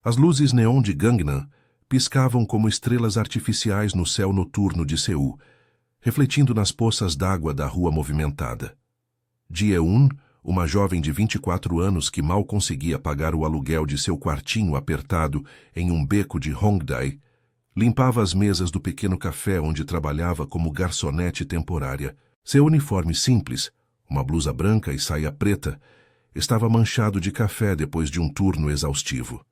As luzes neon de Gangnam piscavam como estrelas artificiais no céu noturno de Seul, refletindo nas poças d'água da rua movimentada. Ji-eun, uma jovem de 24 anos que mal conseguia pagar o aluguel de seu quartinho apertado em um beco de Hongdae, limpava as mesas do pequeno café onde trabalhava como garçonete temporária. Seu uniforme simples, uma blusa branca e saia preta, estava manchado de café depois de um turno exaustivo.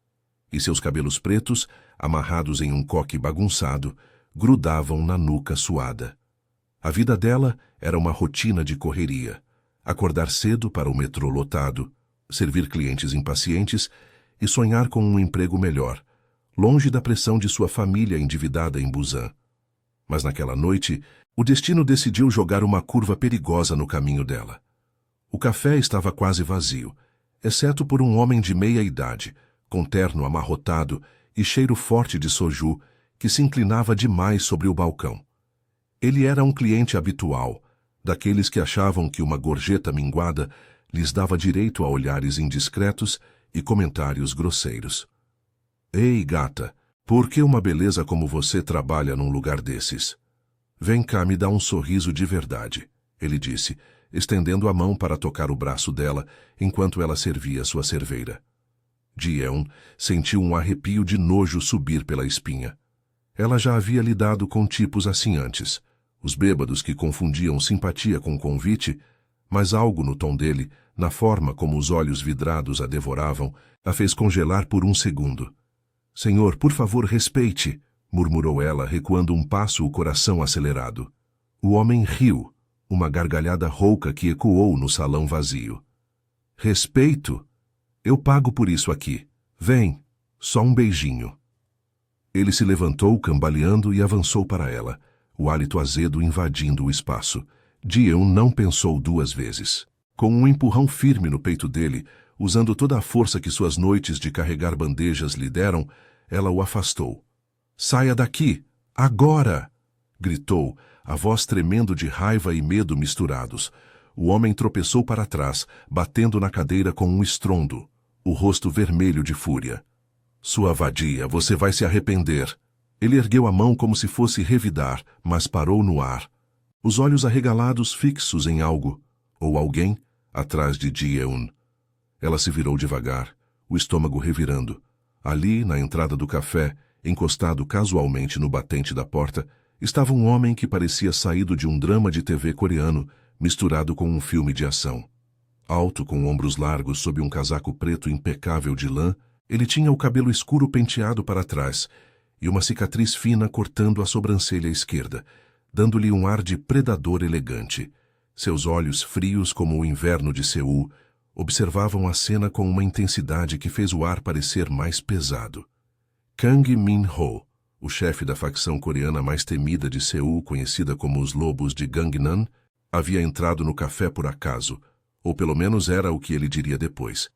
E seus cabelos pretos, amarrados em um coque bagunçado, grudavam na nuca suada. A vida dela era uma rotina de correria. Acordar cedo para o metrô lotado, servir clientes impacientes e sonhar com um emprego melhor, longe da pressão de sua família endividada em Busan. Mas naquela noite, o destino decidiu jogar uma curva perigosa no caminho dela. O café estava quase vazio, exceto por um homem de meia idade, com terno amarrotado e cheiro forte de soju, que se inclinava demais sobre o balcão. Ele era um cliente habitual, daqueles que achavam que uma gorjeta minguada lhes dava direito a olhares indiscretos e comentários grosseiros. Ei, gata, por que uma beleza como você trabalha num lugar desses? Vem cá me dá um sorriso de verdade, ele disse, estendendo a mão para tocar o braço dela enquanto ela servia sua cerveira. Ji-eun sentiu um arrepio de nojo subir pela espinha. Ela já havia lidado com tipos assim antes, os bêbados que confundiam simpatia com convite, mas algo no tom dele, na forma como os olhos vidrados a devoravam, a fez congelar por um segundo. Senhor, por favor, respeite, murmurou ela, recuando um passo, o coração acelerado. O homem riu, uma gargalhada rouca que ecoou no salão vazio. Respeito? Eu pago por isso aqui. Vem, só um beijinho. Ele se levantou, cambaleando, e avançou para ela, o hálito azedo invadindo o espaço. Ji-eun não pensou duas vezes. Com um empurrão firme no peito dele, usando toda a força que suas noites de carregar bandejas lhe deram, ela o afastou. Saia daqui! Agora! Gritou, a voz tremendo de raiva e medo misturados. O homem tropeçou para trás, batendo na cadeira com um estrondo, o rosto vermelho de fúria. Sua vadia, você vai se arrepender. Ele ergueu a mão como se fosse revidar, mas parou no ar. Os olhos arregalados fixos em algo, ou alguém, atrás de Ji-eun. Ela se virou devagar, o estômago revirando. Ali, na entrada do café, encostado casualmente no batente da porta, estava um homem que parecia saído de um drama de TV coreano, misturado com um filme de ação. Alto, com ombros largos sob um casaco preto impecável de lã, ele tinha o cabelo escuro penteado para trás e uma cicatriz fina cortando a sobrancelha esquerda, dando-lhe um ar de predador elegante. Seus olhos, frios como o inverno de Seul, observavam a cena com uma intensidade que fez o ar parecer mais pesado. Kang Min-ho, o chefe da facção coreana mais temida de Seul, conhecida como os Lobos de Gangnam, havia entrado no café por acaso, ou pelo menos era o que ele diria depois.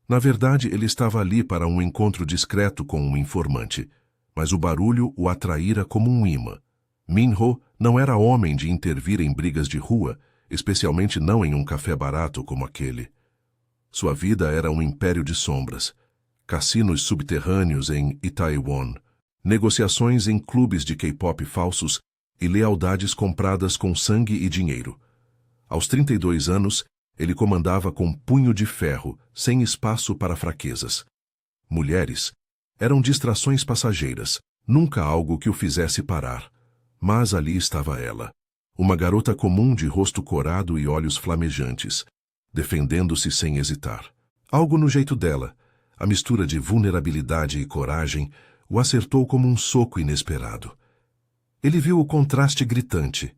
Na verdade, ele estava ali para um encontro discreto com um informante, mas o barulho o atraíra como um imã. Min-ho não era homem de intervir em brigas de rua, especialmente não em um café barato como aquele. Sua vida era um império de sombras, cassinos subterrâneos em Itaewon, negociações em clubes de K-pop falsos e lealdades compradas com sangue e dinheiro. Aos 32 anos, ele comandava com punho de ferro, sem espaço para fraquezas. Mulheres eram distrações passageiras, nunca algo que o fizesse parar. Mas ali estava ela, uma garota comum de rosto corado e olhos flamejantes, defendendo-se sem hesitar. Algo no jeito dela, a mistura de vulnerabilidade e coragem, o acertou como um soco inesperado. Ele viu o contraste gritante.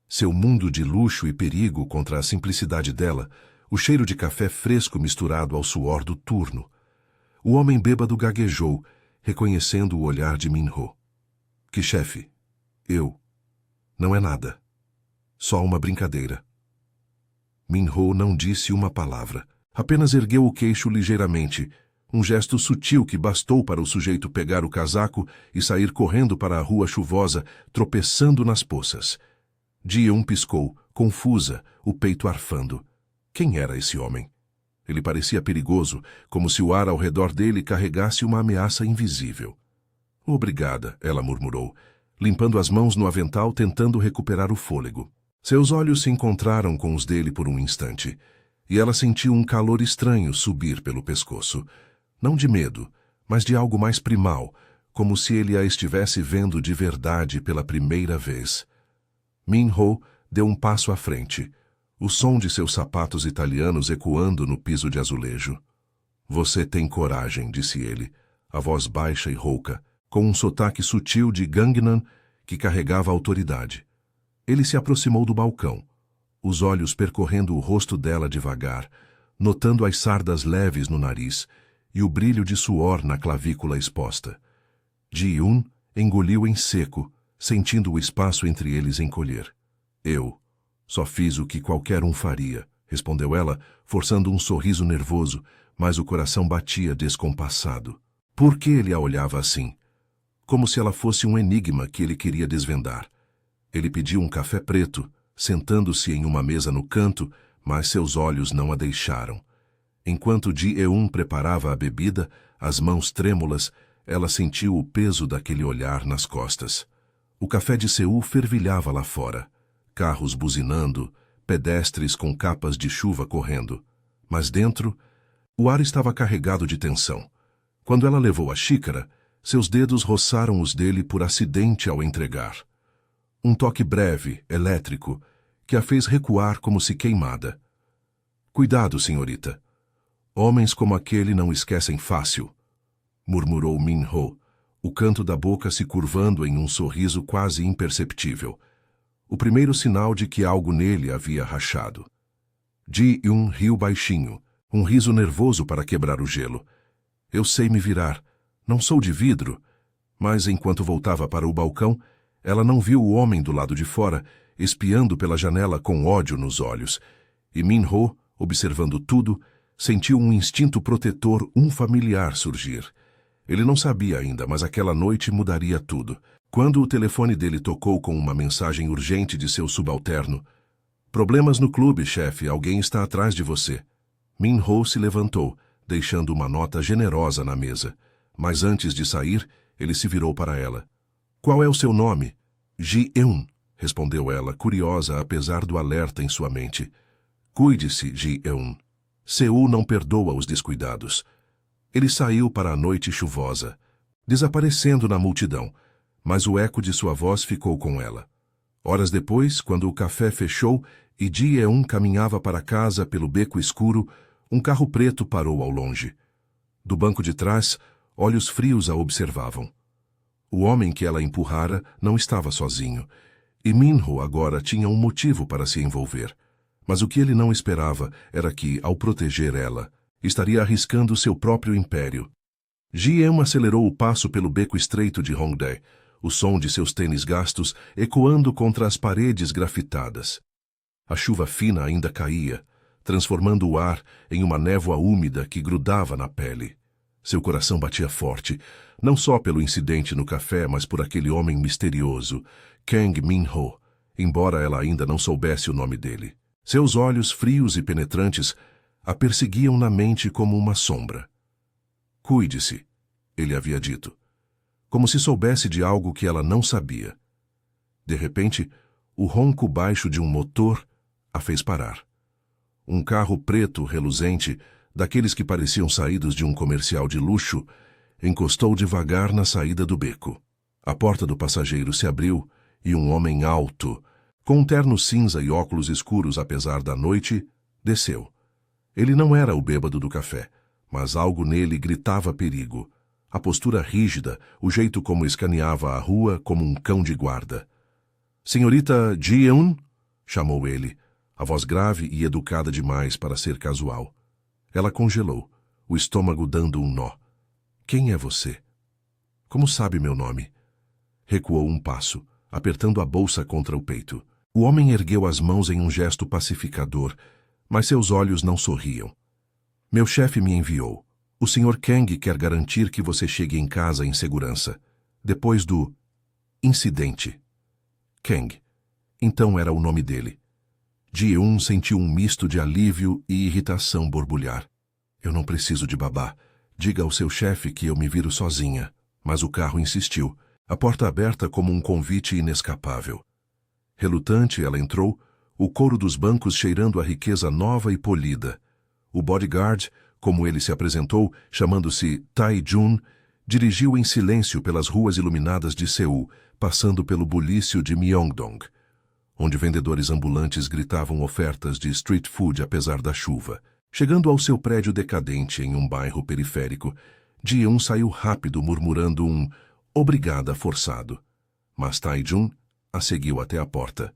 Seu mundo de luxo e perigo contra a simplicidade dela, o cheiro de café fresco misturado ao suor do turno. O homem bêbado gaguejou, reconhecendo o olhar de Min-ho. Que chefe? Eu. Não é nada. Só uma brincadeira. Min-ho não disse uma palavra. Apenas ergueu o queixo ligeiramente, um gesto sutil que bastou para o sujeito pegar o casaco e sair correndo para a rua chuvosa, tropeçando nas poças. Ji-eun piscou, confusa, o peito arfando. Quem era esse homem? Ele parecia perigoso, como se o ar ao redor dele carregasse uma ameaça invisível. Obrigada, ela murmurou, limpando as mãos no avental tentando recuperar o fôlego. Seus olhos se encontraram com os dele por um instante, e ela sentiu um calor estranho subir pelo pescoço. Não de medo, mas de algo mais primal, como se ele a estivesse vendo de verdade pela primeira vez. Min-ho deu um passo à frente, o som de seus sapatos italianos ecoando no piso de azulejo. Você tem coragem, disse ele, a voz baixa e rouca, com um sotaque sutil de Gangnam que carregava autoridade. Ele se aproximou do balcão, os olhos percorrendo o rosto dela devagar, notando as sardas leves no nariz e o brilho de suor na clavícula exposta. Ji-eun engoliu em seco, sentindo o espaço entre eles encolher. Eu só fiz o que qualquer um faria, respondeu ela, forçando um sorriso nervoso, mas o coração batia descompassado. Por que ele a olhava assim? Como se ela fosse um enigma que ele queria desvendar. Ele pediu um café preto, sentando-se em uma mesa no canto, mas seus olhos não a deixaram. Enquanto Ji-eun preparava a bebida, as mãos trêmulas, ela sentiu o peso daquele olhar nas costas. O café de Seul fervilhava lá fora. Carros buzinando, pedestres com capas de chuva correndo. Mas dentro, o ar estava carregado de tensão. Quando ela levou a xícara, seus dedos roçaram os dele por acidente ao entregar. Um toque breve, elétrico, que a fez recuar como se queimada. Cuidado, senhorita. Homens como aquele não esquecem fácil, murmurou Min-ho, o canto da boca se curvando em um sorriso quase imperceptível. O primeiro sinal de que algo nele havia rachado. Ji-eun riu baixinho, um riso nervoso para quebrar o gelo. Eu sei me virar. Não sou de vidro. Mas enquanto voltava para o balcão, ela não viu o homem do lado de fora, espiando pela janela com ódio nos olhos. E Min-ho, observando tudo, sentiu um instinto protetor familiar surgir. Ele não sabia ainda, mas aquela noite mudaria tudo. Quando o telefone dele tocou com uma mensagem urgente de seu subalterno. Problemas no clube, chefe, alguém está atrás de você. Min-ho se levantou, deixando uma nota generosa na mesa. Mas antes de sair, ele se virou para ela. Qual é o seu nome? Ji-eun, respondeu ela, curiosa apesar do alerta em sua mente. Cuide-se, Ji-eun. Seul não perdoa os descuidados. Ele saiu para a noite chuvosa, desaparecendo na multidão, mas o eco de sua voz ficou com ela. Horas depois, quando o café fechou e Ji-eun caminhava para casa pelo beco escuro, um carro preto parou ao longe. Do banco de trás, olhos frios a observavam. O homem que ela empurrara não estava sozinho, e Min-ho agora tinha um motivo para se envolver. Mas o que ele não esperava era que, ao proteger ela, estaria arriscando seu próprio império. Ji-eun acelerou o passo pelo beco estreito de Hongdae, o som de seus tênis gastos ecoando contra as paredes grafitadas. A chuva fina ainda caía, transformando o ar em uma névoa úmida que grudava na pele. Seu coração batia forte, não só pelo incidente no café, mas por aquele homem misterioso, Kang Min-ho, embora ela ainda não soubesse o nome dele. Seus olhos frios e penetrantes a perseguiam na mente como uma sombra. Cuide-se, ele havia dito, como se soubesse de algo que ela não sabia. De repente, o ronco baixo de um motor a fez parar. Um carro preto reluzente, daqueles que pareciam saídos de um comercial de luxo, encostou devagar na saída do beco. A porta do passageiro se abriu e um homem alto, com um terno cinza e óculos escuros apesar da noite, desceu. Ele não era o bêbado do café, mas algo nele gritava perigo. A postura rígida, o jeito como escaneava a rua como um cão de guarda. Senhorita Ji-eun? Chamou ele, a voz grave e educada demais para ser casual. Ela congelou, o estômago dando um nó. Quem é você? Como sabe meu nome? Recuou um passo, apertando a bolsa contra o peito. O homem ergueu as mãos em um gesto pacificador, mas seus olhos não sorriam. Meu chefe me enviou. O Sr. Kang quer garantir que você chegue em casa em segurança, depois do incidente. Kang. Então era o nome dele. Ji-eun sentiu um misto de alívio e irritação borbulhar. Eu não preciso de babá. Diga ao seu chefe que eu me viro sozinha. Mas o carro insistiu, a porta aberta como um convite inescapável. Relutante, ela entrou, o couro dos bancos cheirando a riqueza nova e polida. O bodyguard, como ele se apresentou, chamando-se Tae-jun, dirigiu em silêncio pelas ruas iluminadas de Seul, passando pelo bulício de Myeongdong, onde vendedores ambulantes gritavam ofertas de street food apesar da chuva. Chegando ao seu prédio decadente em um bairro periférico, Ji-eun saiu rápido murmurando um "obrigada" forçado. Mas Tae-jun a seguiu até a porta.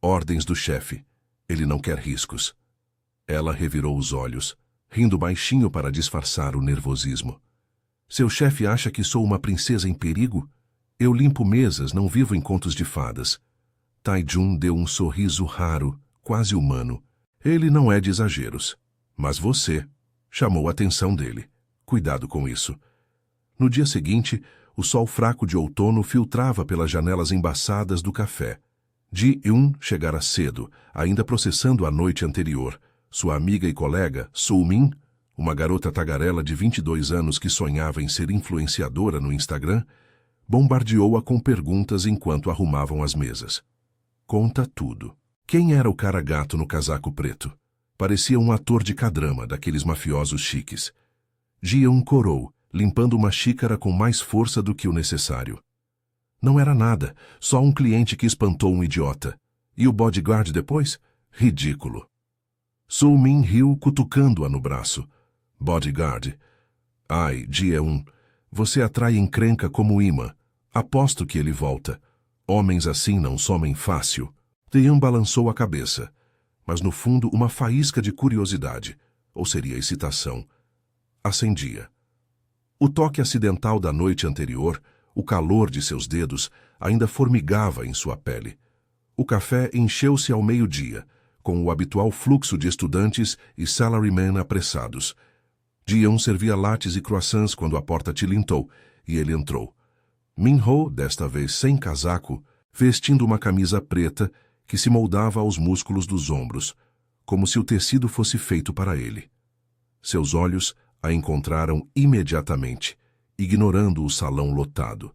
Ordens do chefe. Ele não quer riscos. Ela revirou os olhos, rindo baixinho para disfarçar o nervosismo. Seu chefe acha que sou uma princesa em perigo? Eu limpo mesas, não vivo em contos de fadas. Tae-jun deu um sorriso raro, quase humano. Ele não é de exageros. Mas você chamou a atenção dele. Cuidado com isso. No dia seguinte, o sol fraco de outono filtrava pelas janelas embaçadas do café. Ji-eun chegara cedo, ainda processando a noite anterior. Sua amiga e colega, Soo-min, uma garota tagarela de 22 anos que sonhava em ser influenciadora no Instagram, bombardeou-a com perguntas enquanto arrumavam as mesas. Conta tudo. Quem era o cara gato no casaco preto? Parecia um ator de cadrama, daqueles mafiosos chiques. Ji-eun corou, limpando uma xícara com mais força do que o necessário. Não era nada, só um cliente que espantou um idiota. E o bodyguard depois? Ridículo. Soo-min riu, cutucando-a no braço. Bodyguard. Ai, Ji-eun, você atrai encrenca como imã. Aposto que ele volta. Homens assim não somem fácil. Tae-eun balançou a cabeça, mas no fundo uma faísca de curiosidade, ou seria excitação, acendia. O toque acidental da noite anterior, o calor de seus dedos, ainda formigava em sua pele. O café encheu-se ao meio-dia, com o habitual fluxo de estudantes e salarymen apressados. Ji-eun servia lattes e croissants quando a porta tilintou, e ele entrou. Min-ho, desta vez sem casaco, vestindo uma camisa preta que se moldava aos músculos dos ombros, como se o tecido fosse feito para ele. Seus olhos a encontraram imediatamente, ignorando o salão lotado.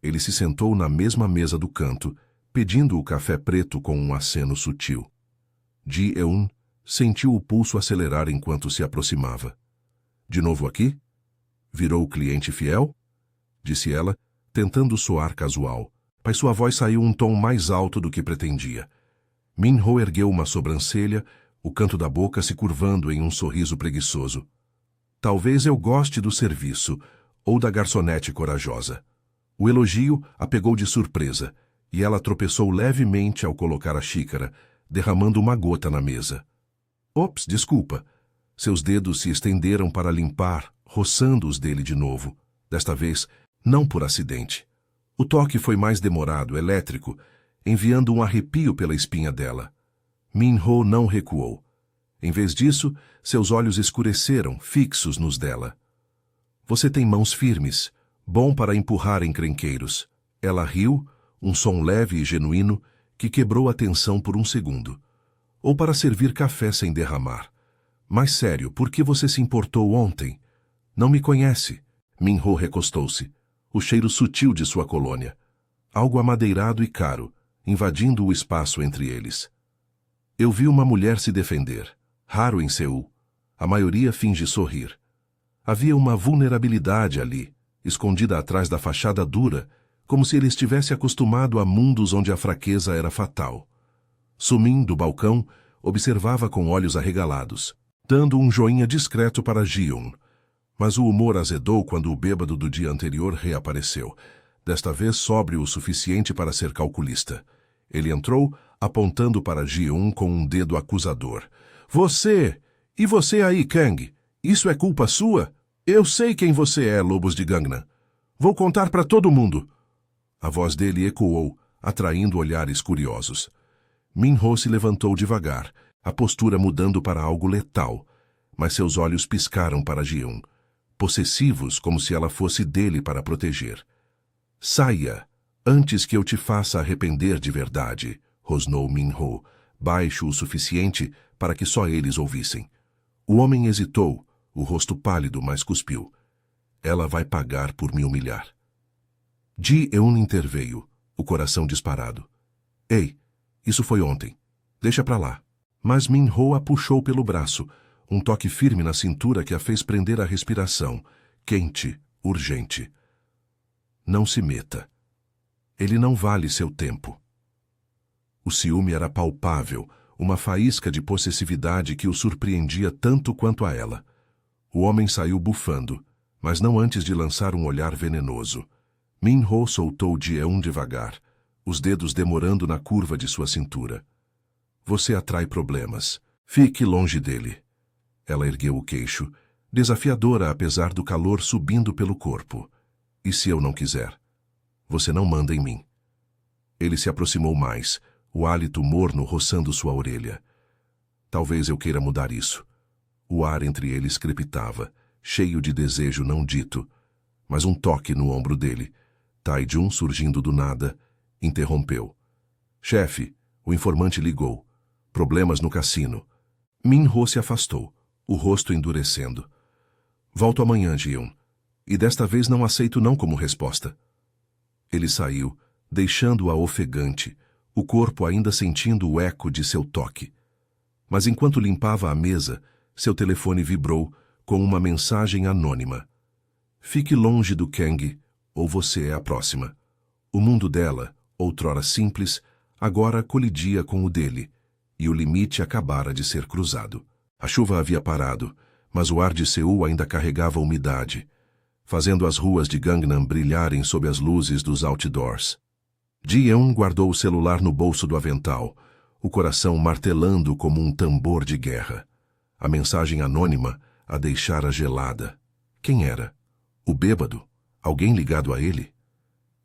Ele se sentou na mesma mesa do canto, pedindo o café preto com um aceno sutil. Ji-eun sentiu o pulso acelerar enquanto se aproximava. De novo aqui? Virou o cliente fiel? Disse ela, tentando soar casual, mas sua voz saiu um tom mais alto do que pretendia. Min-ho ergueu uma sobrancelha, o canto da boca se curvando em um sorriso preguiçoso. Talvez eu goste do serviço, ou da garçonete corajosa. O elogio a pegou de surpresa, e ela tropeçou levemente ao colocar a xícara, derramando uma gota na mesa. Ops, desculpa. Seus dedos se estenderam para limpar, roçando os dele de novo, desta vez não por acidente. O toque foi mais demorado, elétrico, enviando um arrepio pela espinha dela. Min-ho não recuou. Em vez disso, seus olhos escureceram, fixos nos dela. Você tem mãos firmes, bom para empurrar encrenqueiros. Ela riu, um som leve e genuíno, que quebrou a tensão por um segundo. Ou para servir café sem derramar. Mas sério, por que você se importou ontem? Não me conhece. Min-ho recostou-se. O cheiro sutil de sua colônia. Algo amadeirado e caro, invadindo o espaço entre eles. Eu vi uma mulher se defender. Raro em Seul. A maioria finge sorrir. Havia uma vulnerabilidade ali, escondida atrás da fachada dura, como se ele estivesse acostumado a mundos onde a fraqueza era fatal. Soo-min, do balcão, observava com olhos arregalados, dando um joinha discreto para Ji-eun. Mas o humor azedou quando o bêbado do dia anterior reapareceu, desta vez sóbrio o suficiente para ser calculista. Ele entrou, apontando para Ji-eun com um dedo acusador. Você! E você aí, Kang? Isso é culpa sua? Eu sei quem você é, Lobos de Gangnam. Vou contar para todo mundo. A voz dele ecoou, atraindo olhares curiosos. Min-ho se levantou devagar, a postura mudando para algo letal, mas seus olhos piscaram para Ji-eun, possessivos como se ela fosse dele para proteger. Saia, antes que eu te faça arrepender de verdade, rosnou Min-ho, baixo o suficiente para que só eles ouvissem. O homem hesitou, o rosto pálido, mas cuspiu. Ela vai pagar por me humilhar. Ji-eun interveio, o coração disparado. Ei, isso foi ontem. Deixa pra lá. Mas Min-ho a puxou pelo braço, um toque firme na cintura que a fez prender a respiração, quente, urgente. Não se meta. Ele não vale seu tempo. O ciúme era palpável, uma faísca de possessividade que o surpreendia tanto quanto a ela. O homem saiu bufando, mas não antes de lançar um olhar venenoso. Min-ho soltou Ji-eun devagar, os dedos demorando na curva de sua cintura. Você atrai problemas. Fique longe dele. Ela ergueu o queixo, desafiadora apesar do calor subindo pelo corpo. E se eu não quiser? Você não manda em mim. Ele se aproximou mais, o hálito morno roçando sua orelha. Talvez eu queira mudar isso. O ar entre eles crepitava, cheio de desejo não dito, mas um toque no ombro dele. Tae-jun, surgindo do nada, interrompeu. Chefe, o informante ligou. Problemas no cassino. Min-ho se afastou, o rosto endurecendo. Volto amanhã, Ji-eun. E desta vez não aceito não como resposta. Ele saiu, deixando-a ofegante, o corpo ainda sentindo o eco de seu toque. Mas enquanto limpava a mesa, seu telefone vibrou com uma mensagem anônima. Fique longe do Kang, ou você é a próxima. O mundo dela, outrora simples, agora colidia com o dele, e o limite acabara de ser cruzado. A chuva havia parado, mas o ar de Seul ainda carregava umidade, fazendo as ruas de Gangnam brilharem sob as luzes dos outdoors. Ji-eun guardou o celular no bolso do avental, o coração martelando como um tambor de guerra. A mensagem anônima a deixara gelada. Quem era? O bêbado? Alguém ligado a ele?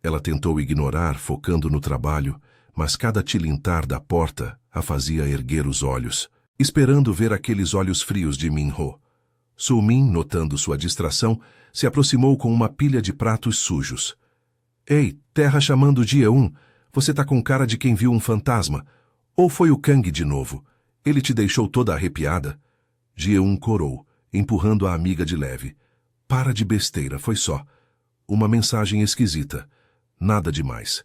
Ela tentou ignorar, focando no trabalho, mas cada tilintar da porta a fazia erguer os olhos, esperando ver aqueles olhos frios de Min-ho. Soo-min, notando sua distração, se aproximou com uma pilha de pratos sujos. Ei, terra chamando Ji-eun, você tá com cara de quem viu um fantasma. Ou foi o Kang de novo? Ele te deixou toda arrepiada? Ji-eun corou, empurrando a amiga de leve. Para de besteira, foi só. Uma mensagem esquisita. Nada demais.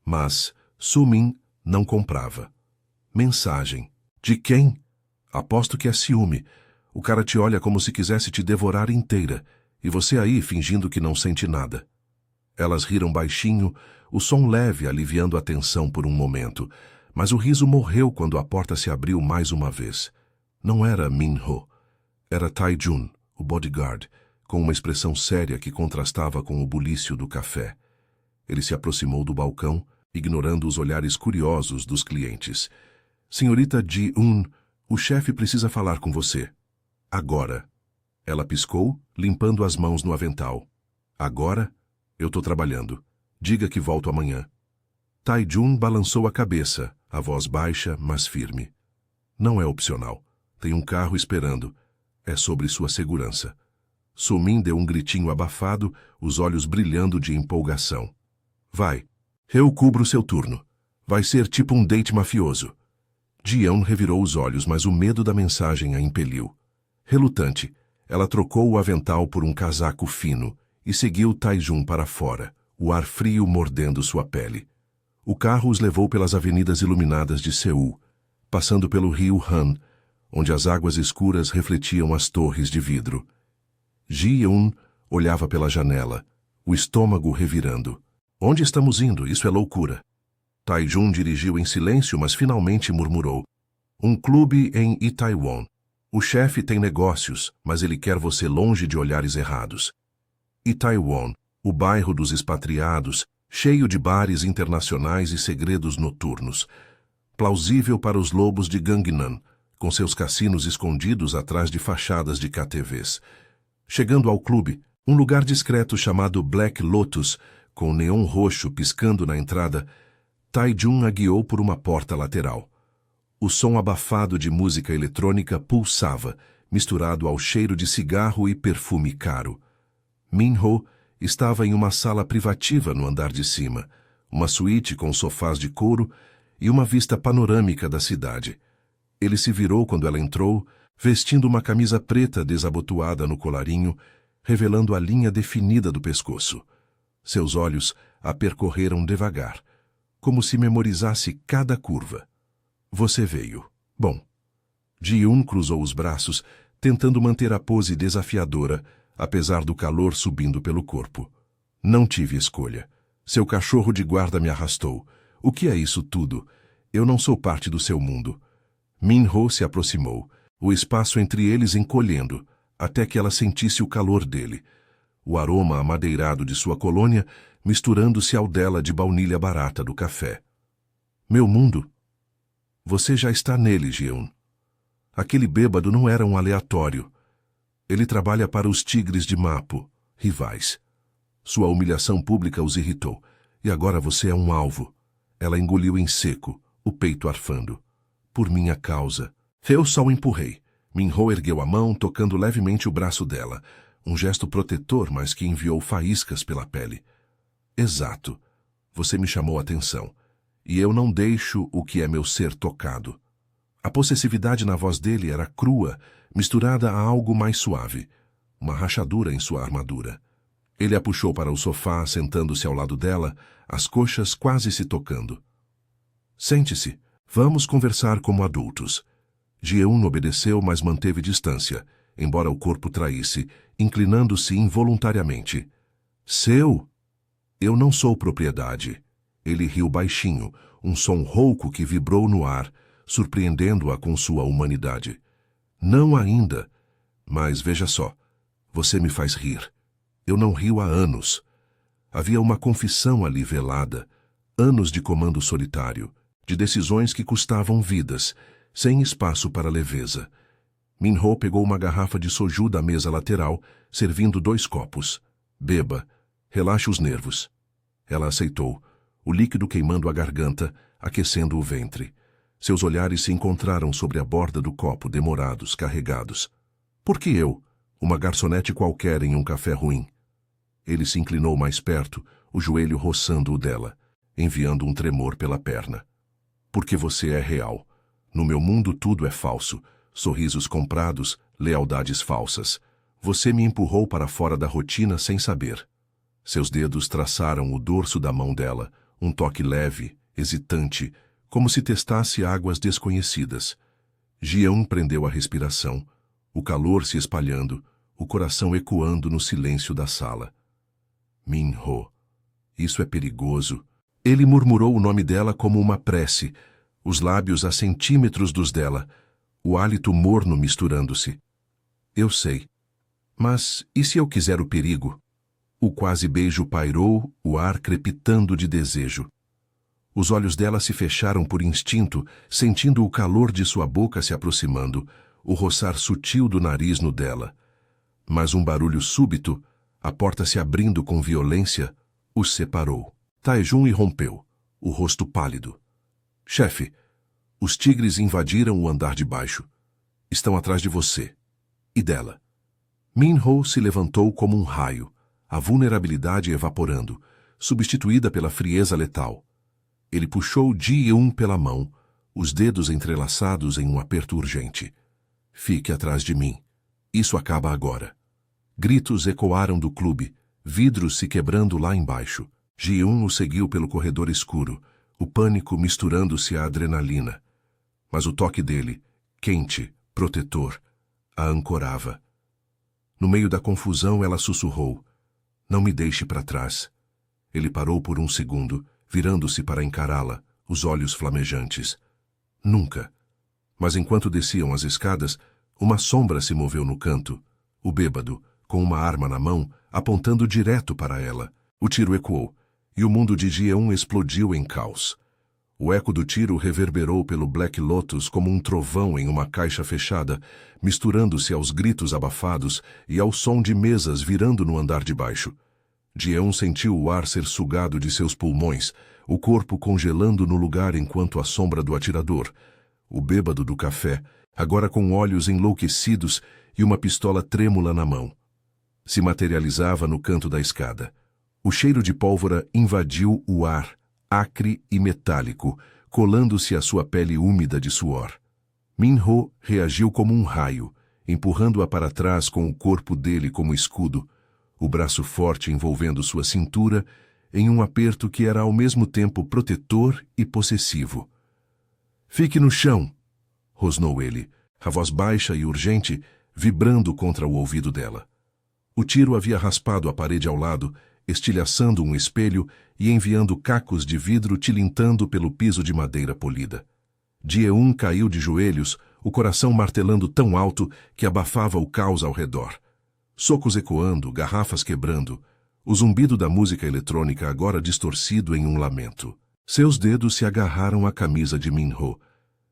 Mas Soo-min não comprava. Mensagem. De quem? Aposto que é ciúme. O cara te olha como se quisesse te devorar inteira, e você aí fingindo que não sente nada. Elas riram baixinho, o som leve aliviando a tensão por um momento, mas o riso morreu quando a porta se abriu mais uma vez. Não era Min-ho. Era Tae-jun, o bodyguard, com uma expressão séria que contrastava com o bulício do café. Ele se aproximou do balcão, ignorando os olhares curiosos dos clientes. Senhorita Ji-eun, o chefe precisa falar com você. Agora. Ela piscou, limpando as mãos no avental. Agora? Eu tô trabalhando. Diga que volto amanhã. Tae-jun balançou a cabeça, a voz baixa, mas firme. Não é opcional. Tem um carro esperando. É sobre sua segurança. Soo-min deu um gritinho abafado, os olhos brilhando de empolgação. Vai. Eu cubro seu turno. Vai ser tipo um date mafioso. Ji-eun revirou os olhos, mas o medo da mensagem a impeliu. Relutante, ela trocou o avental por um casaco fino e seguiu Tae-jun para fora, o ar frio mordendo sua pele. O carro os levou pelas avenidas iluminadas de Seul, passando pelo rio Han, onde as águas escuras refletiam as torres de vidro. Ji-eun olhava pela janela, o estômago revirando. Onde estamos indo? Isso é loucura. Tae-jun dirigiu em silêncio, mas finalmente murmurou. Um clube em Itaewon. O chefe tem negócios, mas ele quer você longe de olhares errados. Itaewon, o bairro dos expatriados, cheio de bares internacionais e segredos noturnos. Plausível para os lobos de Gangnam, com seus cassinos escondidos atrás de fachadas de KTVs. Chegando ao clube, um lugar discreto chamado Black Lotus, com neon roxo piscando na entrada, Tae-jun a guiou por uma porta lateral. O som abafado de música eletrônica pulsava, misturado ao cheiro de cigarro e perfume caro. Min-ho estava em uma sala privativa no andar de cima, uma suíte com sofás de couro e uma vista panorâmica da cidade. Ele se virou quando ela entrou, vestindo uma camisa preta desabotoada no colarinho, revelando a linha definida do pescoço. Seus olhos a percorreram devagar, como se memorizasse cada curva. Você veio. Bom. Ji-eun cruzou os braços, tentando manter a pose desafiadora, apesar do calor subindo pelo corpo. Não tive escolha. Seu cachorro de guarda me arrastou. O que é isso tudo? Eu não sou parte do seu mundo. Min-ho se aproximou, o espaço entre eles encolhendo, até que ela sentisse o calor dele. O aroma amadeirado de sua colônia misturando-se ao dela de baunilha barata do café. Meu mundo? Você já está nele, Ji-eun. Aquele bêbado não era um aleatório. Ele trabalha para os tigres de Mapo, rivais. Sua humilhação pública os irritou. E agora você é um alvo. Ela engoliu em seco, o peito arfando. Por minha causa. Eu só o empurrei. Min-ho ergueu a mão, tocando levemente o braço dela. Um gesto protetor, mas que enviou faíscas pela pele. Exato. Você me chamou a atenção. E eu não deixo o que é meu ser tocado. A possessividade na voz dele era crua, misturada a algo mais suave. Uma rachadura em sua armadura. Ele a puxou para o sofá, sentando-se ao lado dela, as coxas quase se tocando. Sente-se. Vamos conversar como adultos. Ji-eun obedeceu, mas manteve distância, embora o corpo traísse, inclinando-se involuntariamente. Seu? Eu não sou propriedade. Ele riu baixinho, um som rouco que vibrou no ar, surpreendendo-a com sua humanidade. Não ainda. Mas veja só, você me faz rir. Eu não rio há anos. Havia uma confissão ali velada, anos de comando solitário, de decisões que custavam vidas, sem espaço para leveza. Min-ho pegou uma garrafa de soju da mesa lateral, servindo 2 copos. Beba. Relaxe os nervos. Ela aceitou, o líquido queimando a garganta, aquecendo o ventre. Seus olhares se encontraram sobre a borda do copo, demorados, carregados. Por que eu? Uma garçonete qualquer em um café ruim. Ele se inclinou mais perto, o joelho roçando o dela, enviando um tremor pela perna. Porque você é real. No meu mundo tudo é falso. Sorrisos comprados, lealdades falsas. Você me empurrou para fora da rotina sem saber. Seus dedos traçaram o dorso da mão dela, um toque leve, hesitante, como se testasse águas desconhecidas. Ji-eun prendeu a respiração, o calor se espalhando, o coração ecoando no silêncio da sala. Min-ho. Isso é perigoso. Ele murmurou o nome dela como uma prece, os lábios a centímetros dos dela, o hálito morno misturando-se. Eu sei. Mas e se eu quiser o perigo? O quase beijo pairou, o ar crepitando de desejo. Os olhos dela se fecharam por instinto, sentindo o calor de sua boca se aproximando, o roçar sutil do nariz no dela. Mas um barulho súbito, a porta se abrindo com violência, os separou. Tae-jun irrompeu, o rosto pálido. Chefe, os tigres invadiram o andar de baixo. Estão atrás de você. E dela. Min-ho se levantou como um raio, a vulnerabilidade evaporando, substituída pela frieza letal. Ele puxou Ji-eun pela mão, os dedos entrelaçados em um aperto urgente. Fique atrás de mim. Isso acaba agora. Gritos ecoaram do clube, vidros se quebrando lá embaixo. Ji-eun o seguiu pelo corredor escuro, o pânico misturando-se à adrenalina. Mas o toque dele, quente, protetor, a ancorava. No meio da confusão, ela sussurrou. Não me deixe para trás. Ele parou por um segundo, virando-se para encará-la, os olhos flamejantes. Nunca. Mas enquanto desciam as escadas, uma sombra se moveu no canto. O bêbado, com uma arma na mão, apontando direto para ela. O tiro ecoou, e o mundo de Ji-eun explodiu em caos. O eco do tiro reverberou pelo Black Lotus como um trovão em uma caixa fechada, misturando-se aos gritos abafados e ao som de mesas virando no andar de baixo. Ji-eun sentiu o ar ser sugado de seus pulmões, o corpo congelando no lugar enquanto a sombra do atirador, o bêbado do café, agora com olhos enlouquecidos e uma pistola trêmula na mão, se materializava no canto da escada. O cheiro de pólvora invadiu o ar, acre e metálico, colando-se à sua pele úmida de suor. Min-ho reagiu como um raio, empurrando-a para trás com o corpo dele como escudo, o braço forte envolvendo sua cintura em um aperto que era ao mesmo tempo protetor e possessivo. "Fique no chão!" rosnou ele, a voz baixa e urgente, vibrando contra o ouvido dela. O tiro havia raspado a parede ao lado, estilhaçando um espelho e enviando cacos de vidro tilintando pelo piso de madeira polida. Ji-eun caiu de joelhos, o coração martelando tão alto que abafava o caos ao redor. Socos ecoando, garrafas quebrando, o zumbido da música eletrônica agora distorcido em um lamento. Seus dedos se agarraram à camisa de Min-ho,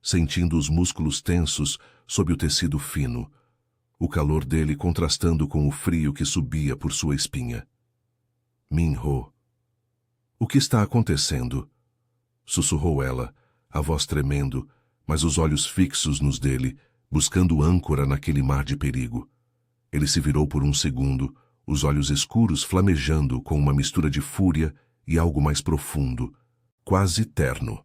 sentindo os músculos tensos sob o tecido fino, o calor dele contrastando com o frio que subia por sua espinha. "Min-ho, o que está acontecendo?" sussurrou ela, a voz tremendo, mas os olhos fixos nos dele, buscando âncora naquele mar de perigo. Ele se virou por um segundo, os olhos escuros flamejando com uma mistura de fúria e algo mais profundo, quase terno.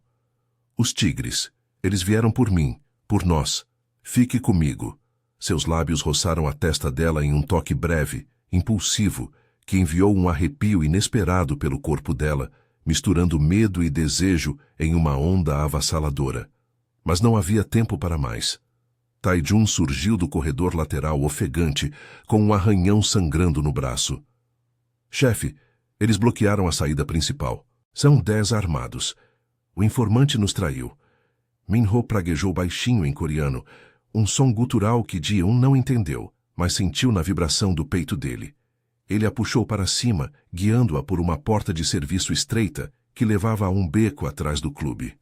"Os tigres, eles vieram por mim, por nós. Fique comigo." Seus lábios roçaram a testa dela em um toque breve, impulsivo, que enviou um arrepio inesperado pelo corpo dela, misturando medo e desejo em uma onda avassaladora. Mas não havia tempo para mais. Tae-jun surgiu do corredor lateral ofegante, com um arranhão sangrando no braço. "Chefe, eles bloquearam a saída principal. São 10 armados. O informante nos traiu." Min-ho praguejou baixinho em coreano, um som gutural que Ji-eun não entendeu, mas sentiu na vibração do peito dele. Ele a puxou para cima, guiando-a por uma porta de serviço estreita que levava a um beco atrás do clube.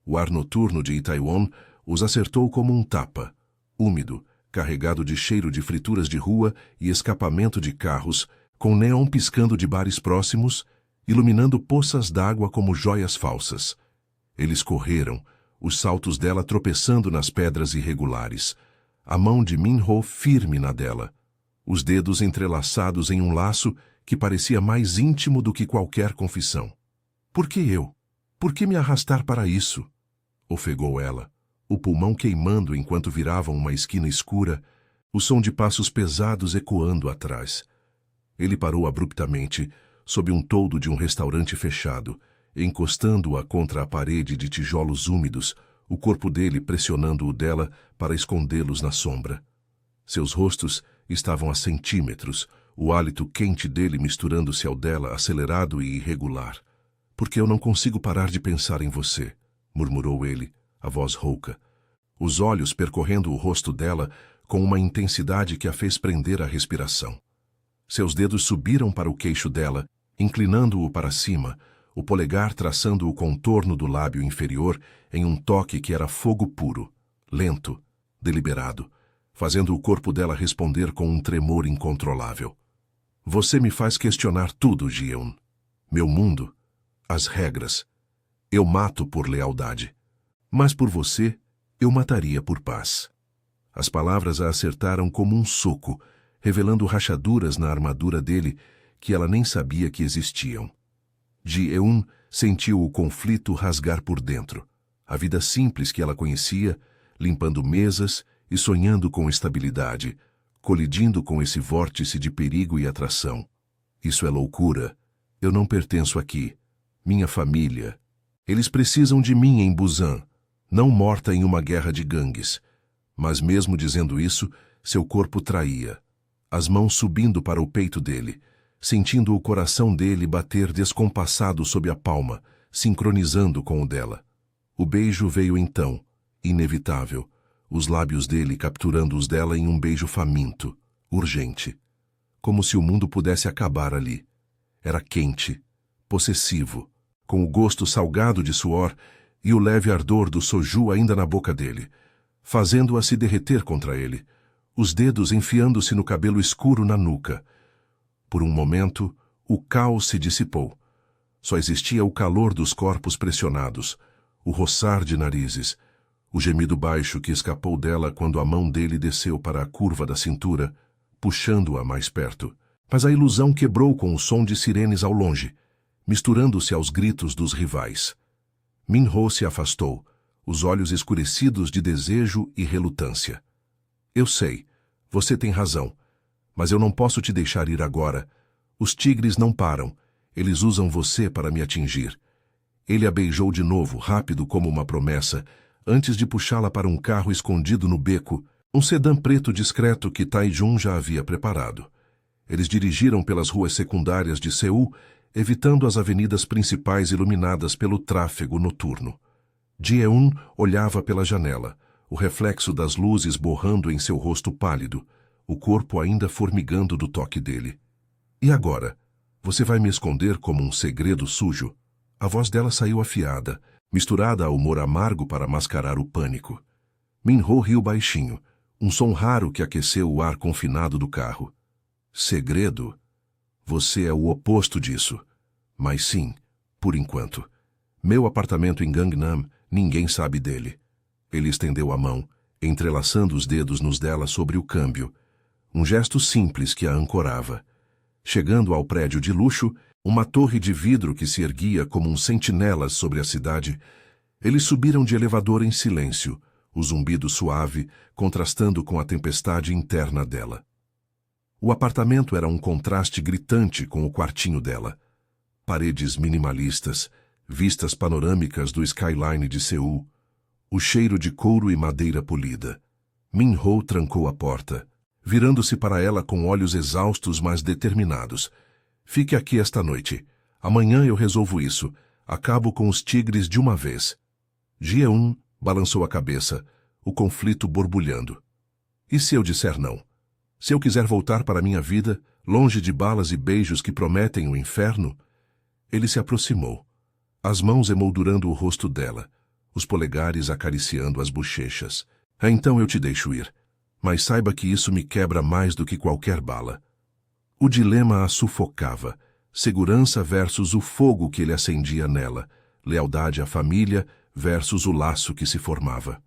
O ar noturno de Itaewon os acertou como um tapa, úmido, carregado de cheiro de frituras de rua e escapamento de carros, com neon piscando de bares próximos, iluminando poças d'água como joias falsas. Eles correram, os saltos dela tropeçando nas pedras irregulares, a mão de Min-ho firme na dela, os dedos entrelaçados em um laço que parecia mais íntimo do que qualquer confissão. "Por que eu? Por que me arrastar para isso?" ofegou ela, o pulmão queimando enquanto viravam uma esquina escura, o som de passos pesados ecoando atrás. Ele parou abruptamente, sob um toldo de um restaurante fechado, encostando-a contra a parede de tijolos úmidos, o corpo dele pressionando o dela para escondê-los na sombra. Seus rostos estavam a centímetros, o hálito quente dele misturando-se ao dela, acelerado e irregular. "Porque eu não consigo parar de pensar em você", murmurou ele, a voz rouca, os olhos percorrendo o rosto dela com uma intensidade que a fez prender a respiração. Seus dedos subiram para o queixo dela, inclinando-o para cima, o polegar traçando o contorno do lábio inferior em um toque que era fogo puro, lento, deliberado, fazendo o corpo dela responder com um tremor incontrolável. "Você me faz questionar tudo, Ji-eun. Meu mundo, as regras. Eu mato por lealdade. Mas por você, eu mataria por paz." As palavras a acertaram como um soco, revelando rachaduras na armadura dele que ela nem sabia que existiam. Ji-eun sentiu o conflito rasgar por dentro, a vida simples que ela conhecia, limpando mesas e sonhando com estabilidade, colidindo com esse vórtice de perigo e atração. "Isso é loucura. Eu não pertenço aqui. Minha família. Eles precisam de mim em Busan, não morta em uma guerra de gangues." Mas mesmo dizendo isso, seu corpo traía, as mãos subindo para o peito dele, sentindo o coração dele bater descompassado sob a palma, sincronizando com o dela. O beijo veio então, inevitável, os lábios dele capturando os dela em um beijo faminto, urgente. Como se o mundo pudesse acabar ali. Era quente, possessivo, com o gosto salgado de suor e o leve ardor do soju ainda na boca dele, fazendo-a se derreter contra ele, os dedos enfiando-se no cabelo escuro na nuca. Por um momento, o caos se dissipou. Só existia o calor dos corpos pressionados, o roçar de narizes, o gemido baixo que escapou dela quando a mão dele desceu para a curva da cintura, puxando-a mais perto. Mas a ilusão quebrou com o som de sirenes ao longe, misturando-se aos gritos dos rivais. Min-ho se afastou, os olhos escurecidos de desejo e relutância. Eu sei, você tem razão, mas eu não posso te deixar ir agora. Os tigres não param, eles usam você para me atingir. Ele a beijou de novo, rápido como uma promessa, antes de puxá-la para um carro escondido no beco, um sedã preto discreto que Tai-jun já havia preparado. Eles dirigiram pelas ruas secundárias de Seul, evitando as avenidas principais iluminadas pelo tráfego noturno. Ji-eun olhava pela janela, o reflexo das luzes borrando em seu rosto pálido, o corpo ainda formigando do toque dele. E agora? Você vai me esconder como um segredo sujo? A voz dela saiu afiada, misturada a humor amargo para mascarar o pânico. Min-ho riu baixinho, um som raro que aqueceu o ar confinado do carro. Segredo? Você é o oposto disso. Mas sim, por enquanto. Meu apartamento em Gangnam, ninguém sabe dele. Ele estendeu a mão, entrelaçando os dedos nos dela sobre o câmbio. Um gesto simples que a ancorava. Chegando ao prédio de luxo, uma torre de vidro que se erguia como um sentinela sobre a cidade, eles subiram de elevador em silêncio, o zumbido suave contrastando com a tempestade interna dela. O apartamento era um contraste gritante com o quartinho dela. Paredes minimalistas, vistas panorâmicas do skyline de Seul, o cheiro de couro e madeira polida. Min-ho trancou a porta, virando-se para ela com olhos exaustos mas determinados. Fique aqui esta noite. Amanhã eu resolvo isso. Acabo com os tigres de uma vez. Ji-eun balançou a cabeça, o conflito borbulhando. E se eu disser não? Se eu quiser voltar para minha vida, longe de balas e beijos que prometem o inferno? Ele se aproximou, as mãos emoldurando o rosto dela, os polegares acariciando as bochechas. Então eu te deixo ir. Mas saiba que isso me quebra mais do que qualquer bala. O dilema a sufocava, segurança versus o fogo que ele acendia nela, lealdade à família versus o laço que se formava.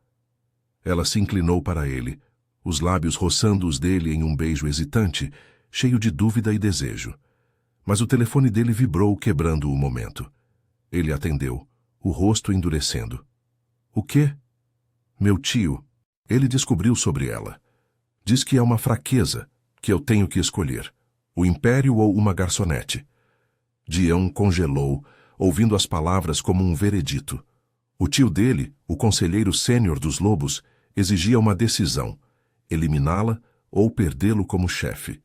Ela se inclinou para ele, os lábios roçando os dele em um beijo hesitante, cheio de dúvida e desejo. Mas o telefone dele vibrou, quebrando o momento. Ele atendeu, o rosto endurecendo. O quê? Meu tio. Ele descobriu sobre ela. Diz que é uma fraqueza, que eu tenho que escolher. O império ou uma garçonete. Ji-eun congelou, ouvindo as palavras como um veredito. O tio dele, o conselheiro sênior dos lobos, exigia uma decisão, eliminá-la ou perdê-lo como chefe.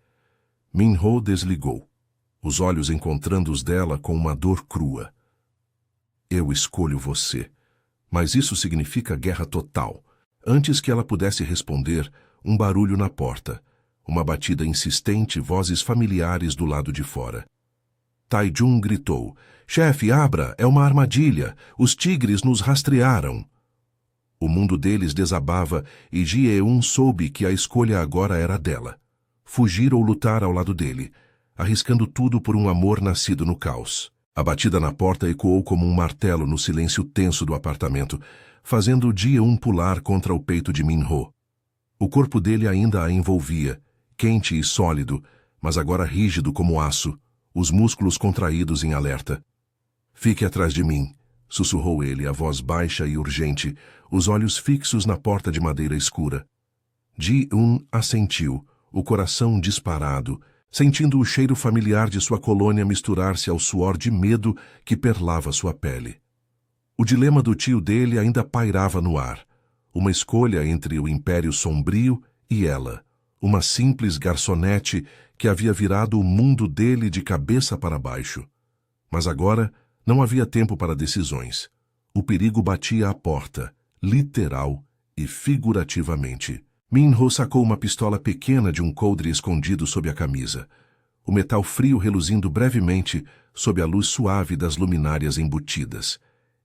Min-ho desligou, os olhos encontrando os dela com uma dor crua. Eu escolho você, mas isso significa guerra total. Antes que ela pudesse responder, um barulho na porta. Uma batida insistente, vozes familiares do lado de fora. Tai-jun gritou, chefe, abra, é uma armadilha, os tigres nos rastrearam. O mundo deles desabava e Ji-eun soube que a escolha agora era dela. Fugir ou lutar ao lado dele, arriscando tudo por um amor nascido no caos. A batida na porta ecoou como um martelo no silêncio tenso do apartamento, fazendo Ji-eun pular contra o peito de Min-ho. O corpo dele ainda a envolvia, quente e sólido, mas agora rígido como aço, os músculos contraídos em alerta. Fique atrás de mim, sussurrou ele, a voz baixa e urgente, os olhos fixos na porta de madeira escura. Ji-eun assentiu, o coração disparado, sentindo o cheiro familiar de sua colônia misturar-se ao suor de medo que perlava sua pele. O dilema do tio dele ainda pairava no ar, uma escolha entre o império sombrio e ela, uma simples garçonete que havia virado o mundo dele de cabeça para baixo. Mas agora não havia tempo para decisões. O perigo batia à porta, literal e figurativamente. Min-ho sacou uma pistola pequena de um coldre escondido sob a camisa, o metal frio reluzindo brevemente sob a luz suave das luminárias embutidas.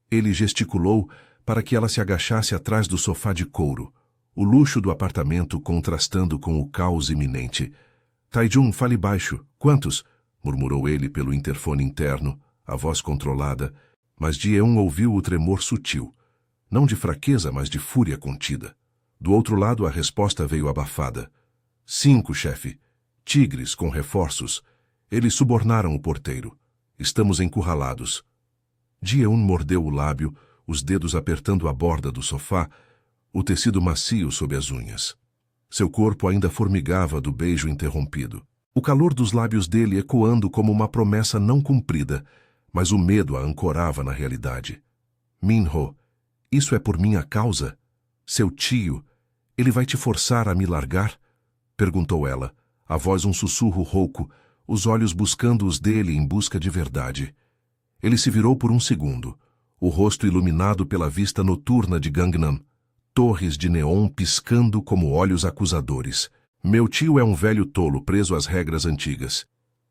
Ele gesticulou para que ela se agachasse atrás do sofá de couro, o luxo do apartamento contrastando com o caos iminente. Tai-jun, fale baixo. Quantos? Murmurou ele pelo interfone interno, a voz controlada, mas Ji-eun ouviu o tremor sutil, não de fraqueza, mas de fúria contida. Do outro lado, a resposta veio abafada. 5, chefe. Tigres com reforços. Eles subornaram o porteiro. Estamos encurralados. Ji-eun mordeu o lábio, os dedos apertando a borda do sofá, o tecido macio sob as unhas. Seu corpo ainda formigava do beijo interrompido. O calor dos lábios dele ecoando como uma promessa não cumprida, mas o medo a ancorava na realidade. Minho, isso é por minha causa? Seu tio, ele vai te forçar a me largar? Perguntou ela, a voz um sussurro rouco, os olhos buscando os dele em busca de verdade. Ele se virou por um segundo, o rosto iluminado pela vista noturna de Gangnam, torres de neon piscando como olhos acusadores. Meu tio é um velho tolo preso às regras antigas.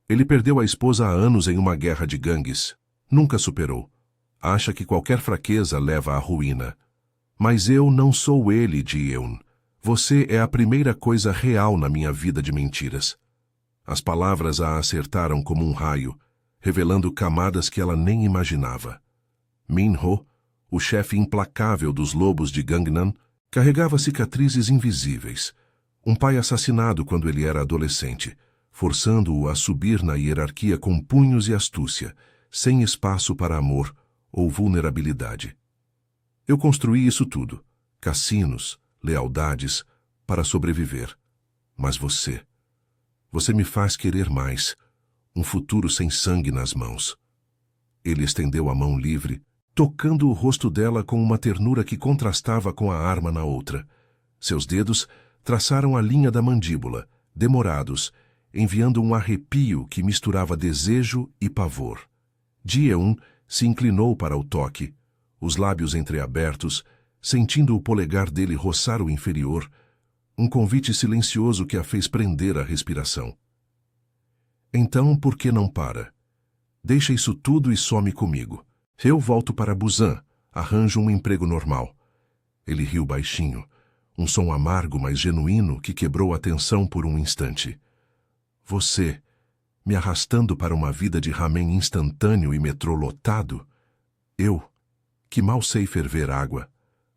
Ele perdeu a esposa há anos em uma guerra de gangues. Nunca superou. Acha que qualquer fraqueza leva à ruína. Mas eu não sou ele, Ji-eun. Você é a primeira coisa real na minha vida de mentiras. As palavras a acertaram como um raio, revelando camadas que ela nem imaginava. Minho, o chefe implacável dos lobos de Gangnam, carregava cicatrizes invisíveis. Um pai assassinado quando ele era adolescente, forçando-o a subir na hierarquia com punhos e astúcia, sem espaço para amor ou vulnerabilidade. Eu construí isso tudo, cassinos, lealdades, para sobreviver. Mas você me faz querer mais, um futuro sem sangue nas mãos. Ele estendeu a mão livre, tocando o rosto dela com uma ternura que contrastava com a arma na outra. Seus dedos traçaram a linha da mandíbula, demorados, enviando um arrepio que misturava desejo e pavor. Ji-eun se inclinou para o toque, os lábios entreabertos, sentindo o polegar dele roçar o inferior, um convite silencioso que a fez prender a respiração. Então, por que não para? Deixa isso tudo e some comigo. Eu volto para Busan, arranjo um emprego normal. Ele riu baixinho, um som amargo, mas genuíno, que quebrou a tensão por um instante. Você, me arrastando para uma vida de ramen instantâneo e metrô lotado? Eu, que mal sei ferver água.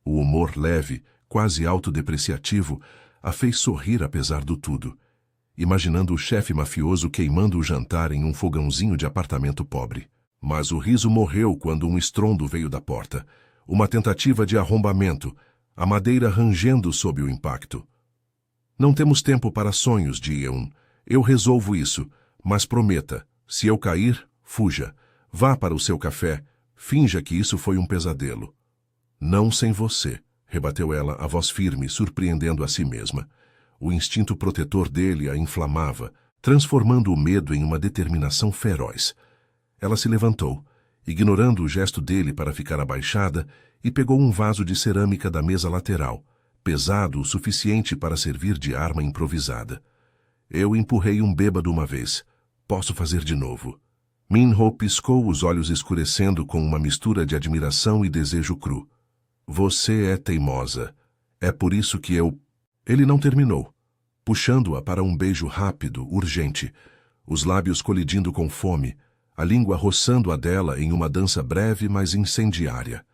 O humor leve, quase autodepreciativo, a fez sorrir apesar do tudo, imaginando o chefe mafioso queimando o jantar em um fogãozinho de apartamento pobre. Mas o riso morreu quando um estrondo veio da porta, uma tentativa de arrombamento, a madeira rangendo sob o impacto. Não temos tempo para sonhos, Ji-eun. Eu resolvo isso, mas prometa, se eu cair, fuja. Vá para o seu café, finja que isso foi um pesadelo. Não sem você, rebateu ela, a voz firme, surpreendendo a si mesma. O instinto protetor dele a inflamava, transformando o medo em uma determinação feroz. Ela se levantou, ignorando o gesto dele para ficar abaixada, e pegou um vaso de cerâmica da mesa lateral, pesado o suficiente para servir de arma improvisada. Eu empurrei um bêbado uma vez. Posso fazer de novo. Minho piscou, os olhos escurecendo com uma mistura de admiração e desejo cru. Você é teimosa. É por isso que eu... Ele não terminou, puxando-a para um beijo rápido, urgente, os lábios colidindo com fome, a língua roçando a dela em uma dança breve, mas incendiária.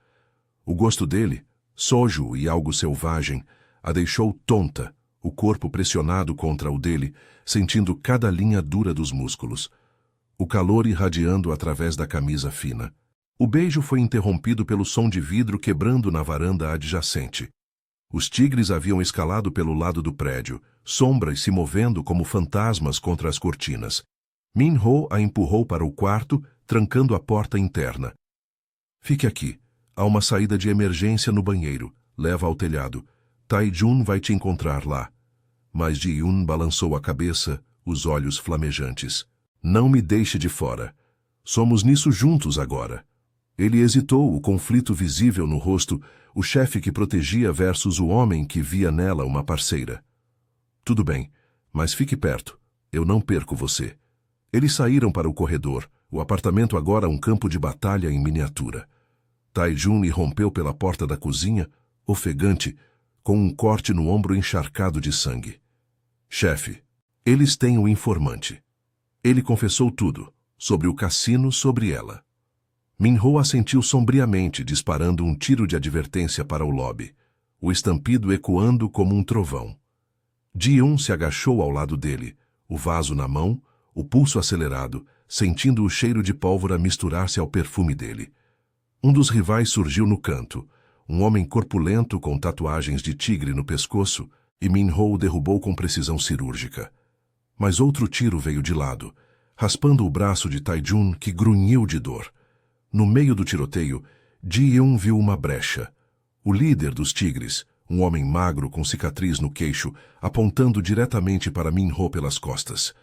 O gosto dele, sojo e algo selvagem, a deixou tonta, o corpo pressionado contra o dele, sentindo cada linha dura dos músculos. O calor irradiando através da camisa fina. O beijo foi interrompido pelo som de vidro quebrando na varanda adjacente. Os tigres haviam escalado pelo lado do prédio, sombras se movendo como fantasmas contra as cortinas. Minho a empurrou para o quarto, trancando a porta interna. Fique aqui. Há uma saída de emergência no banheiro. Leva ao telhado. Tae-jun vai te encontrar lá. Mas Ji-eun balançou a cabeça, os olhos flamejantes. Não me deixe de fora. Somos nisso juntos agora. Ele hesitou, o conflito visível no rosto, o chefe que protegia versus o homem que via nela uma parceira. Tudo bem, mas fique perto. Eu não perco você. Eles saíram para o corredor, o apartamento agora um campo de batalha em miniatura. Tae-jun irrompeu pela porta da cozinha, ofegante, com um corte no ombro encharcado de sangue. Chefe, eles têm o informante. Ele confessou tudo, sobre o cassino, sobre ela. Minho assentiu sombriamente, disparando um tiro de advertência para o lobby, o estampido ecoando como um trovão. Ji-eun se agachou ao lado dele, o vaso na mão, o pulso acelerado, sentindo o cheiro de pólvora misturar-se ao perfume dele. Um dos rivais surgiu no canto, um homem corpulento com tatuagens de tigre no pescoço, e Min-ho o derrubou com precisão cirúrgica. Mas outro tiro veio de lado, raspando o braço de Tae-jun, que grunhiu de dor. No meio do tiroteio, Ji-eun viu uma brecha. O líder dos tigres, um homem magro com cicatriz no queixo, apontando diretamente para Min-ho pelas costas.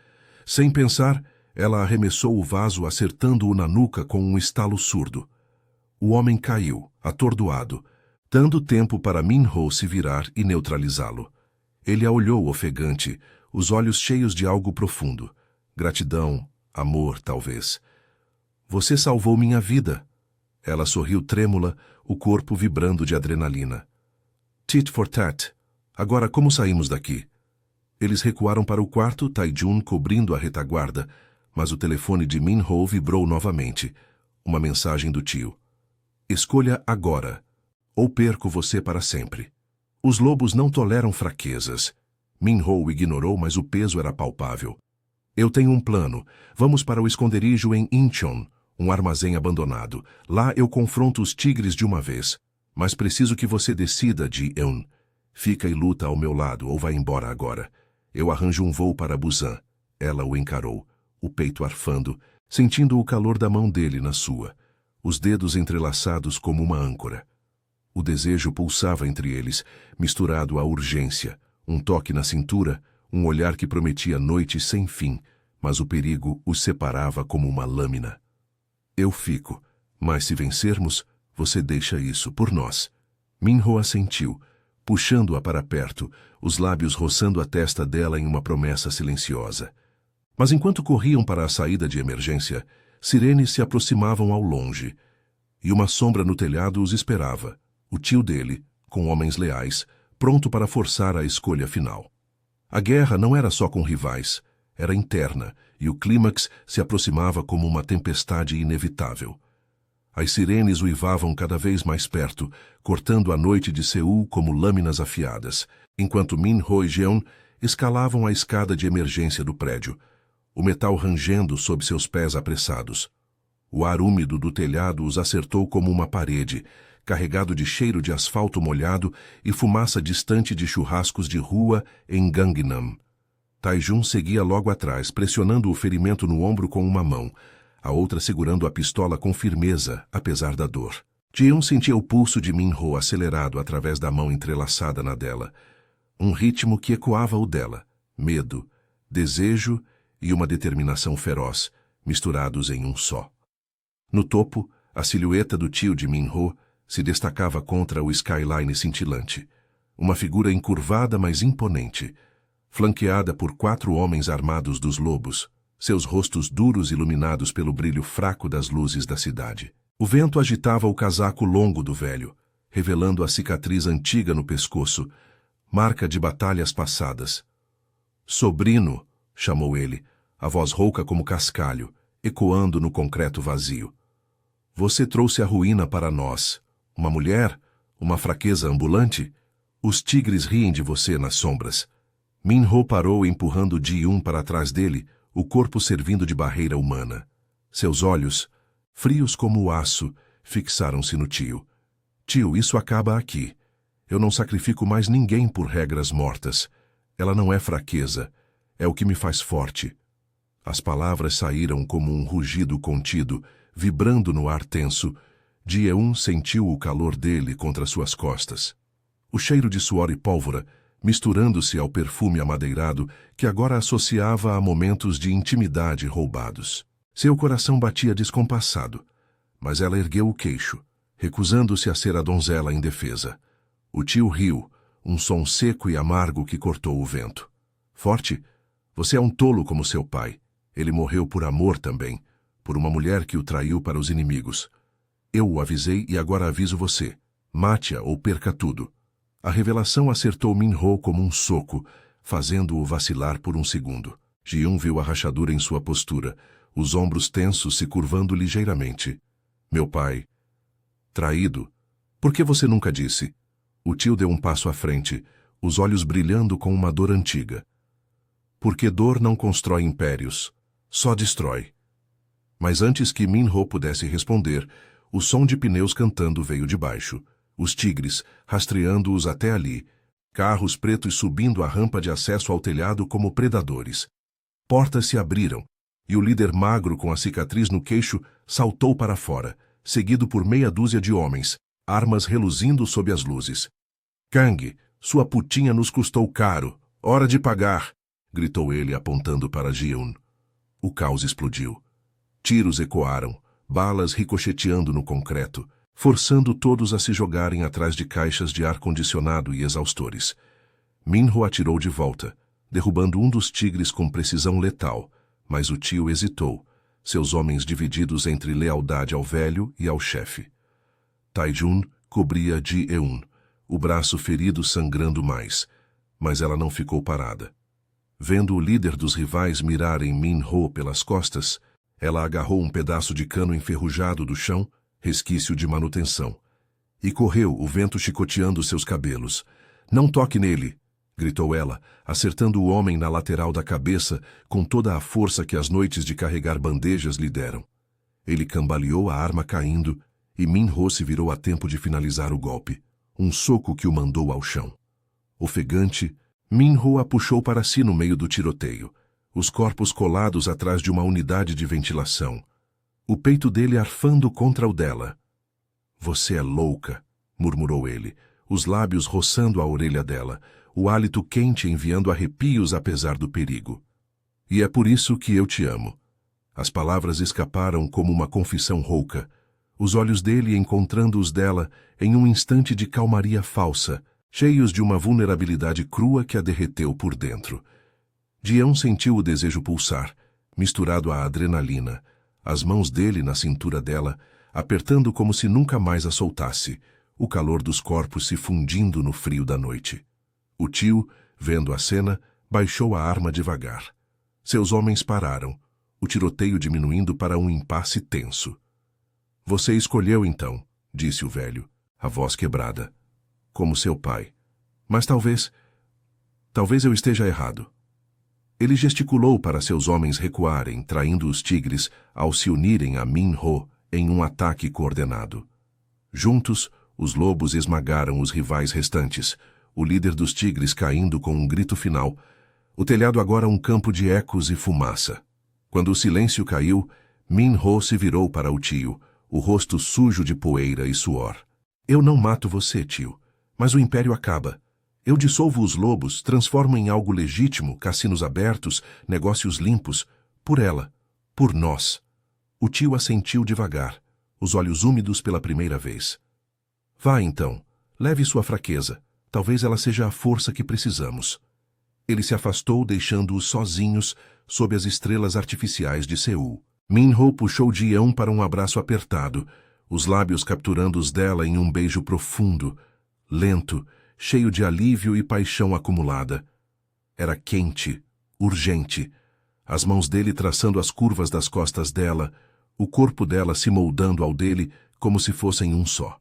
Sem pensar, ela arremessou o vaso, acertando-o na nuca com um estalo surdo. O homem caiu, atordoado, dando tempo para Min-ho se virar e neutralizá-lo. Ele a olhou ofegante, os olhos cheios de algo profundo. Gratidão, amor, talvez. Você salvou minha vida. Ela sorriu trêmula, o corpo vibrando de adrenalina. Tit for tat. Agora como saímos daqui? Eles recuaram para o quarto, Tae-jun cobrindo a retaguarda, mas o telefone de Min-ho vibrou novamente. Uma mensagem do tio. Escolha agora, ou perco você para sempre. Os lobos não toleram fraquezas. Min-ho o ignorou, mas o peso era palpável. Eu tenho um plano. Vamos para o esconderijo em Incheon, um armazém abandonado. Lá eu confronto os tigres de uma vez. Mas preciso que você decida, Ji-eun. Fica e luta ao meu lado ou vai embora agora. Eu arranjo um voo para Busan. Ela o encarou, o peito arfando, sentindo o calor da mão dele na sua, os dedos entrelaçados como uma âncora. O desejo pulsava entre eles, misturado à urgência, um toque na cintura, um olhar que prometia noite sem fim, mas o perigo os separava como uma lâmina. Eu fico, mas se vencermos, você deixa isso por nós. Min-ho assentiu, puxando-a para perto, os lábios roçando a testa dela em uma promessa silenciosa. Mas enquanto corriam para a saída de emergência, sirenes se aproximavam ao longe, e uma sombra no telhado os esperava, o tio dele, com homens leais, pronto para forçar a escolha final. A guerra não era só com rivais, era interna, e o clímax se aproximava como uma tempestade inevitável. As sirenes uivavam cada vez mais perto, cortando a noite de Seul como lâminas afiadas, enquanto Min-ho e Jeon escalavam a escada de emergência do prédio, o metal rangendo sob seus pés apressados. O ar úmido do telhado os acertou como uma parede, carregado de cheiro de asfalto molhado e fumaça distante de churrascos de rua em Gangnam. Tae-jun seguia logo atrás, pressionando o ferimento no ombro com uma mão, a outra segurando a pistola com firmeza, apesar da dor. Ji-eun sentia o pulso de Min-ho acelerado através da mão entrelaçada na dela. Um ritmo que ecoava o dela. Medo, desejo e uma determinação feroz, misturados em um só. No topo, a silhueta do tio de Min-ho se destacava contra o skyline cintilante. Uma figura encurvada, mas imponente, flanqueada por 4 homens armados dos lobos, seus rostos duros iluminados pelo brilho fraco das luzes da cidade. O vento agitava o casaco longo do velho, revelando a cicatriz antiga no pescoço, marca de batalhas passadas. Sobrino, chamou ele, a voz rouca como cascalho, ecoando no concreto vazio. Você trouxe a ruína para nós. Uma mulher? Uma fraqueza ambulante? Os tigres riem de você nas sombras. Min-ho parou empurrando Ji-eun para trás dele, o corpo servindo de barreira humana. Seus olhos, frios como o aço, fixaram-se no tio. Tio, isso acaba aqui. Eu não sacrifico mais ninguém por regras mortas. Ela não é fraqueza. É o que me faz forte. As palavras saíram como um rugido contido, vibrando no ar tenso. Ji-eun sentiu o calor dele contra suas costas. O cheiro de suor e pólvora, misturando-se ao perfume amadeirado que agora associava a momentos de intimidade roubados. Seu coração batia descompassado, mas ela ergueu o queixo, recusando-se a ser a donzela indefesa. O tio riu, um som seco e amargo que cortou o vento. Forte? Você é um tolo como seu pai. Ele morreu por amor também, por uma mulher que o traiu para os inimigos. Eu o avisei e agora aviso você. Mate-a ou perca tudo. A revelação acertou Min-ho como um soco, fazendo-o vacilar por um segundo. Ji-eun viu a rachadura em sua postura, os ombros tensos se curvando ligeiramente. Meu pai. Traído. Por que você nunca disse? O tio deu um passo à frente, os olhos brilhando com uma dor antiga. Porque dor não constrói impérios, só destrói. Mas antes que Min-ho pudesse responder, O som de pneus cantando veio de baixo. Os tigres, rastreando-os até ali. Carros pretos subindo a rampa de acesso ao telhado como predadores. Portas se abriram, e o líder magro com a cicatriz no queixo saltou para fora, seguido por meia dúzia de homens, armas reluzindo sob as luzes. Kang, sua putinha nos custou caro. Hora de pagar! Gritou ele apontando para Ji-eun. O caos explodiu. Tiros ecoaram, balas ricocheteando no concreto, forçando todos a se jogarem atrás de caixas de ar-condicionado e exaustores. Min-ho atirou de volta, derrubando um dos tigres com precisão letal, mas o tio hesitou, seus homens divididos entre lealdade ao velho e ao chefe. Tae-jun cobria Ji-eun, o braço ferido sangrando mais, mas ela não ficou parada. Vendo o líder dos rivais mirar em Min-ho pelas costas, ela agarrou um pedaço de cano enferrujado do chão, resquício de manutenção, e correu, o vento chicoteando seus cabelos. "Não toque nele!" gritou ela, acertando o homem na lateral da cabeça com toda a força que as noites de carregar bandejas lhe deram. Ele cambaleou, a arma caindo, e Min-ho se virou a tempo de finalizar o golpe, um soco que o mandou ao chão. Ofegante, Min-ho a puxou para si no meio do tiroteio, os corpos colados atrás de uma unidade de ventilação, o peito dele arfando contra o dela. "Você é louca", murmurou ele, os lábios roçando a orelha dela, o hálito quente enviando arrepios apesar do perigo. "E é por isso que eu te amo." As palavras escaparam como uma confissão rouca, os olhos dele encontrando os dela em um instante de calmaria falsa, cheios de uma vulnerabilidade crua que a derreteu por dentro. Ji-eun sentiu o desejo pulsar, misturado à adrenalina, as mãos dele na cintura dela, apertando como se nunca mais a soltasse, o calor dos corpos se fundindo no frio da noite. O tio, vendo a cena, baixou a arma devagar. Seus homens pararam, o tiroteio diminuindo para um impasse tenso. "Você escolheu então", disse o velho, a voz quebrada. "Como seu pai. Mas talvez eu esteja errado." Ele gesticulou para seus homens recuarem, traindo os tigres ao se unirem a Min-ho em um ataque coordenado. Juntos, os lobos esmagaram os rivais restantes, o líder dos tigres caindo com um grito final, o telhado agora um campo de ecos e fumaça. Quando o silêncio caiu, Min-ho se virou para o tio, o rosto sujo de poeira e suor. "Eu não mato você, tio, mas o império acaba. Eu dissolvo os lobos, transformo em algo legítimo, cassinos abertos, negócios limpos, por ela, por nós." O tio assentiu devagar, os olhos úmidos pela primeira vez. "Vá então, leve sua fraqueza, talvez ela seja a força que precisamos." Ele se afastou, deixando-os sozinhos sob as estrelas artificiais de Seul. Min-ho puxou Ji-eun para um abraço apertado, os lábios capturando os dela em um beijo profundo, lento, cheio de alívio e paixão acumulada. Era quente, urgente, as mãos dele traçando as curvas das costas dela, o corpo dela se moldando ao dele como se fossem um só.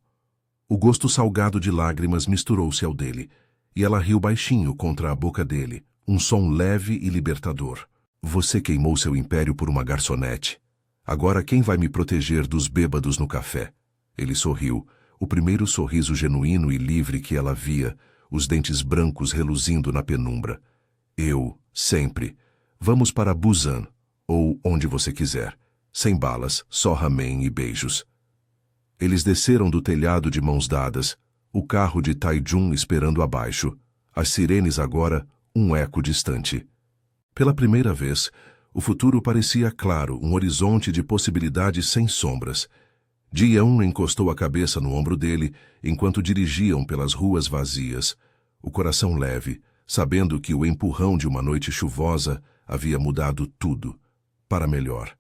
O gosto salgado de lágrimas misturou-se ao dele, e ela riu baixinho contra a boca dele, um som leve e libertador. "Você queimou seu império por uma garçonete. Agora quem vai me proteger dos bêbados no café?" Ele sorriu, o primeiro sorriso genuíno e livre que ela via, os dentes brancos reluzindo na penumbra. "Eu, sempre. Vamos para Busan, ou onde você quiser. Sem balas, só ramen e beijos." Eles desceram do telhado de mãos dadas, o carro de Tae-jun esperando abaixo, as sirenes agora um eco distante. Pela primeira vez, o futuro parecia claro, um horizonte de possibilidades sem sombras. Ji-eun encostou a cabeça no ombro dele enquanto dirigiam pelas ruas vazias, o coração leve, sabendo que o empurrão de uma noite chuvosa havia mudado tudo, para melhor.